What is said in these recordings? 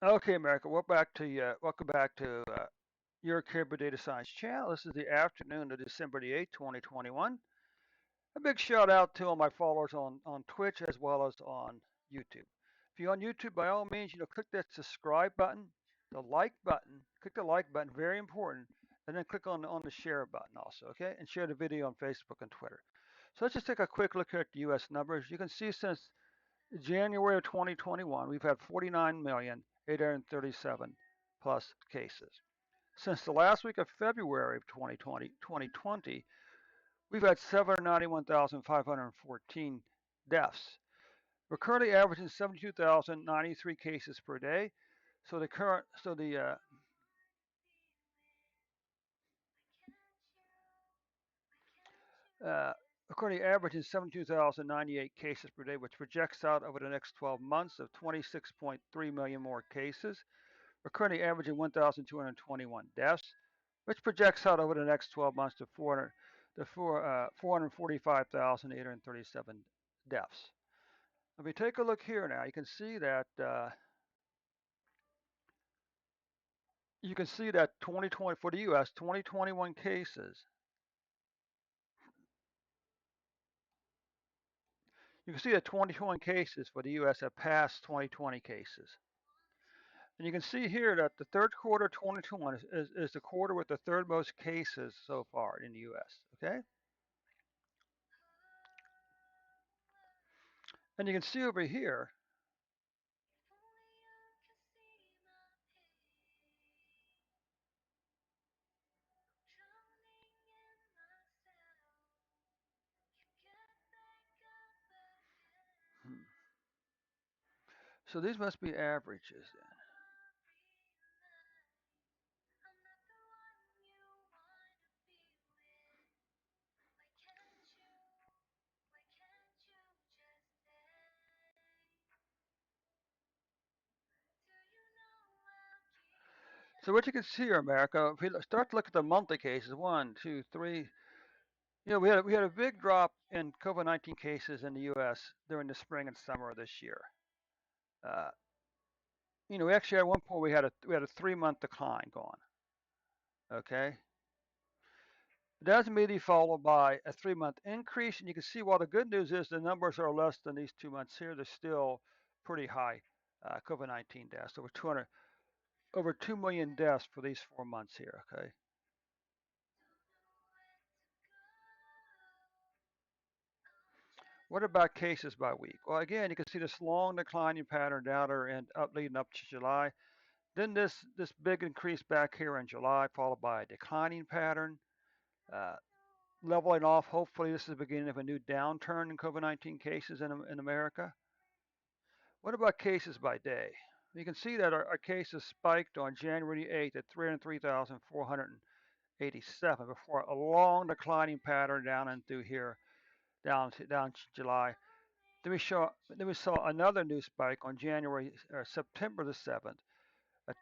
Okay, America. Welcome back to your Caribou Data Science channel. This is the afternoon of December the 8th, 2021. A big shout out to all my followers on Twitch as well as on YouTube. If you're on YouTube, by all means, click that subscribe button, the like button. Click the like button, very important, and then click on the share button also. Okay, and share the video on Facebook and Twitter. So let's just take a quick look at the U.S. numbers. You can see since January of 2021, we've had 49,837 plus cases. Since the last week of February of 2020, we've had 791,514 deaths. We're currently averaging 72,093 cases per day. So the current, so the uh, Currently averaging 72,098 cases per day, which projects out over the next 12 months of 26.3 million more cases. We're currently averaging 1,221 deaths, which projects out over the next 12 months to 445,837 deaths. If we take a look here now, you can see that 2020 for the U.S. 2021 cases. You can see that 2021 cases for the U.S. have passed 2020 cases. And you can see here that the third quarter 2021 is the quarter with the third most cases so far in the U.S. Okay, and you can see over here. Hmm. So these must be averages then. So what you can see here, America, if we start to look at the monthly cases, one, two, three, we had a big drop in COVID-19 cases in the U.S. during the spring and summer of this year. Uh, we actually at one point we had a 3 month decline going. Okay, that's immediately followed by a 3 month increase, and you can see while the good news is the numbers are less than these 2 months here, they're still pretty high COVID-19 deaths, over 2 million deaths for these 4 months here. Okay. What about cases by week? Well, again, you can see this long declining pattern down there and up leading up to July. Then this big increase back here in July, followed by a declining pattern, uh, leveling off. Hopefully, this is the beginning of a new downturn in COVID-19 cases in America. What about cases by day? You can see that our cases spiked on January 8th at 303,487 before a long declining pattern down and through here down to July. Then we saw another new spike on September the 7th at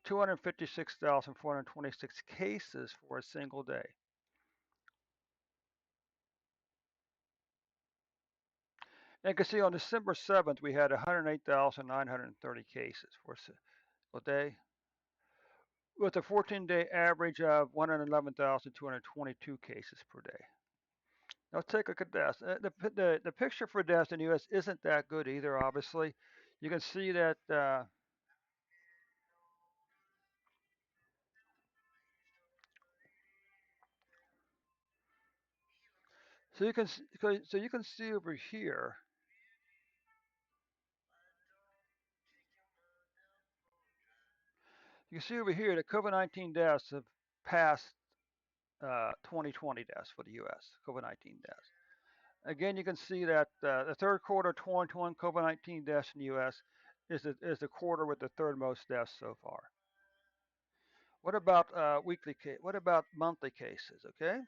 256,426 cases for a single day. And you can see on December 7th we had 108,930 cases for a single day, with a 14-day average of 111,222 cases per day. Now let's take a look at deaths. The picture for deaths in the U.S. isn't that good either. Obviously, you can see that. So you can see over here. You can see over here that COVID-19 deaths have passed 2020 deaths for the U.S. COVID-19 deaths. Again, you can see that the third quarter 2021 COVID-19 deaths in the U.S. is the quarter with the third most deaths so far. What about What about monthly cases? Okay,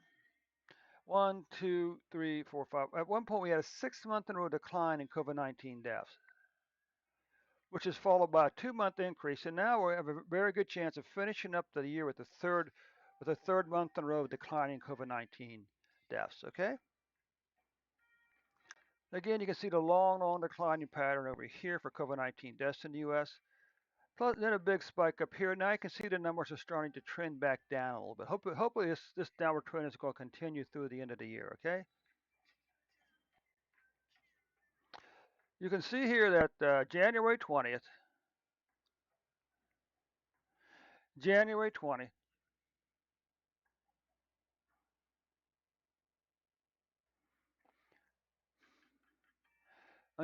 one, two, three, four, five. At one point, we had a 6 month in a row decline in COVID-19 deaths, which is followed by a 2 month increase, and now we have a very good chance of finishing up the year with a third month in a row of declining COVID-19 deaths. Okay. Again, you can see the long declining pattern over here for COVID-19 deaths in the U.S. Plus, then a big spike up here. Now you can see the numbers are starting to trend back down a little bit. Hopefully this downward trend is going to continue through the end of the year. Okay. You can see here that January 20th, on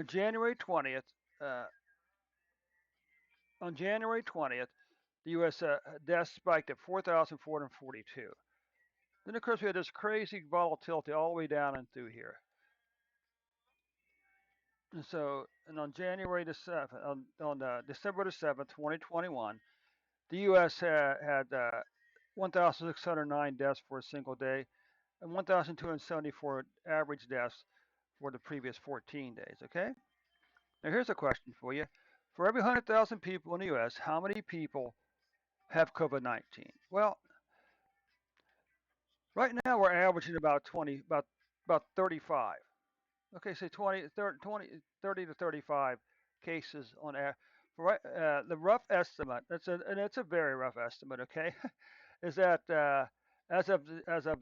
January 20th, uh, on January 20th, the U.S. Deaths spiked at 4,442. Then of course we had this crazy volatility all the way down and through here. And on January the 7th, on December the 7th, 2021, the U.S. had 1,609 deaths for a single day and 1,274 average deaths for the previous 14 days. Okay. Now here's a question for you: for every 100,000 people in the U.S., how many people have COVID-19? Well, right now we're averaging about 35. Okay, say 30 to 35 cases on average. Right, the rough estimate, and it's a very rough estimate, okay, is that as of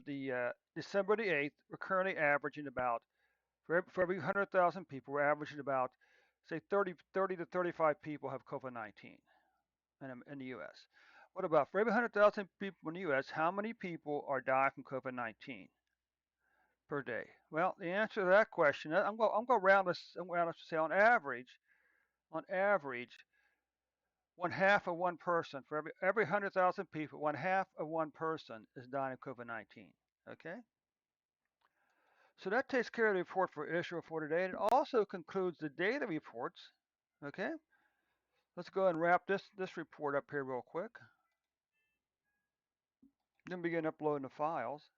the December the 8th, we're currently averaging about, for every 100,000 people, we're averaging about, say, 30 to 35 people have COVID-19 in the U.S. What about for every 100,000 people in the U.S., how many people are dying from COVID-19 per day? Well, the answer to that question, I'm going to round this to say on average, one half of one person for every 100,000 people, one half of one person is dying of COVID-19. Okay, so that takes care of the report for Israel for today, and it also concludes the daily reports. Okay, let's go ahead and wrap this report up here real quick. Then begin uploading the files.